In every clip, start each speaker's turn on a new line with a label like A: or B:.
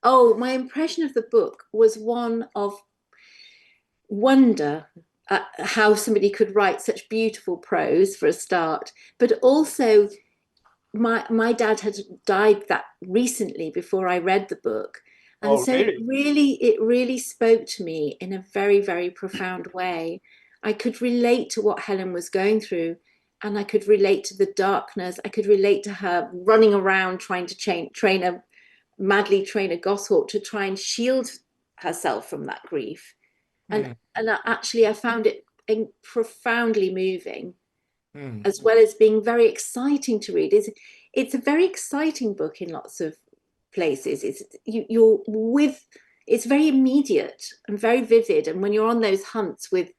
A: Oh, my impression of the book was one of wonder at how somebody could write such beautiful prose for a start, but also my dad had died that recently before I read the book. And
B: Oh,
A: so
B: really?
A: it really spoke to me in a very, very profound way. I could relate to what Helen was going through, and I could relate to the darkness. I could relate to her running around trying to madly train a goshawk to try and shield herself from that grief. And
B: Mm,
A: actually, I found it profoundly moving,
B: mm.
A: as well as being very exciting to read. It's a very exciting book in lots of places. You're with, it's very immediate and very vivid. And when you're on those hunts with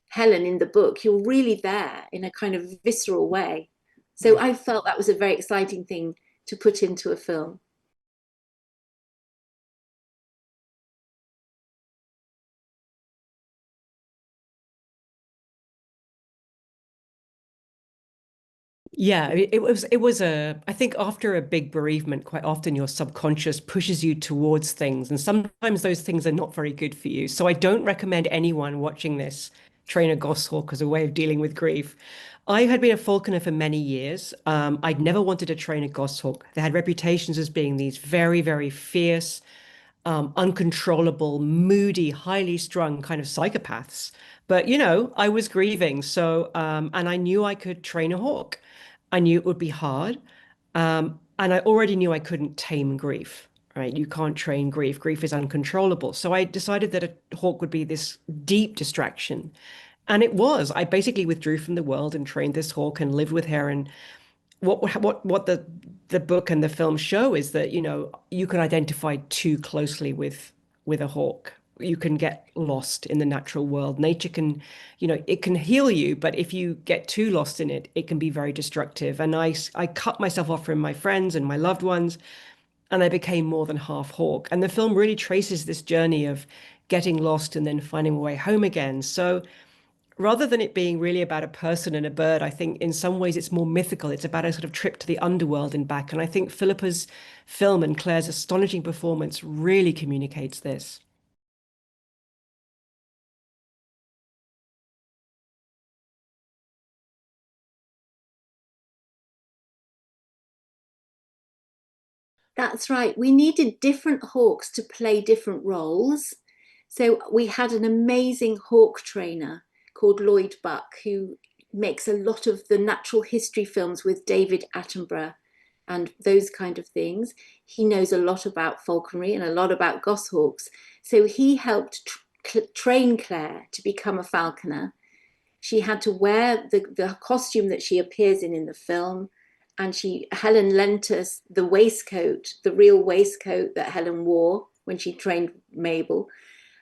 A: Helen in the book, you're really there in a kind of visceral way. So
B: Mm.
A: I felt that was a very exciting thing to put into a film.
C: Yeah, it was a I think after a big bereavement, quite often your subconscious pushes you towards things, and sometimes those things are not very good for you. So I don't recommend anyone watching this train a goshawk as a way of dealing with grief. I had been a falconer for many years. I'd never wanted to train a goshawk. They had reputations as being these very, very fierce, uncontrollable, moody, highly strung kind of psychopaths. But I was grieving, so and I knew I could train a hawk. I knew it would be hard, and I already knew I couldn't tame grief. Right? You can't train grief. Grief is uncontrollable. So I decided that a hawk would be this deep distraction, and it was. I basically withdrew from the world and trained this hawk and lived with her. And what the book and the film show is that you can identify too closely with a hawk. You can get lost in the natural world. Nature can, it can heal you, but if you get too lost in it, it can be very destructive. And I cut myself off from my friends and my loved ones, and I became more than half hawk. And the film really traces this journey of getting lost and then finding a way home again. So rather than it being really about a person and a bird, I think in some ways it's more mythical. It's about a sort of trip to the underworld and back. And I think Philippa's film and Claire's astonishing performance really communicates this.
A: That's right. We needed different hawks to play different roles. So we had an amazing hawk trainer called Lloyd Buck, who makes a lot of the natural history films with David Attenborough and those kind of things. He knows a lot about falconry and a lot about goshawks. So he helped train Claire to become a falconer. She had to wear the costume that she appears in the film, and Helen lent us the waistcoat, the real waistcoat that Helen wore when she trained Mabel.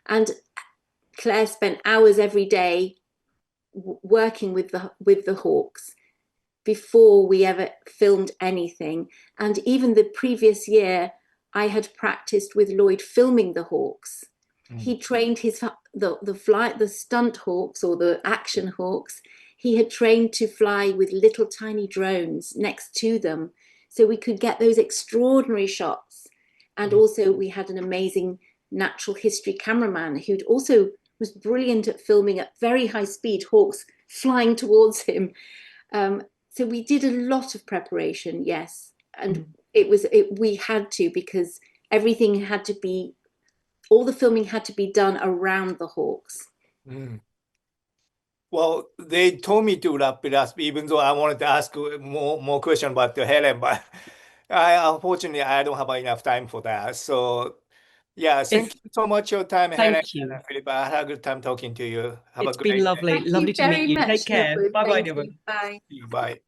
A: And Claire spent hours every day working with the hawks before we ever filmed anything. And even the previous year, I had practiced with Lloyd filming the hawks.
B: Mm.
A: He trained the stunt hawks or the action hawks. He had trained to fly with little tiny drones next to them, so we could get those extraordinary shots. And
B: Mm.
A: also, we had an amazing natural history cameraman who'd also was brilliant at filming at very high speed, hawks flying towards him. So we did a lot of preparation, yes, and
C: Mhm.
A: we had to, because everything had to be, all the filming had to be done around the hawks.
B: Mm. Well, they told me to wrap it up, even though I wanted to ask more question about the Helen, but unfortunately I don't have enough time for that. So yeah, thank
C: It's
B: you so much for your time, Helen
C: Thank you.
B: and Philippa. I had a good time talking to you. Have a
C: It's been
B: great
C: lovely.
A: Thank you
C: Lovely to meet
A: very
C: you. Take
A: much,
C: care.
A: Edward.
C: Bye bye,
A: Thank
C: Deborah.
A: you. Bye.
B: day. Bye.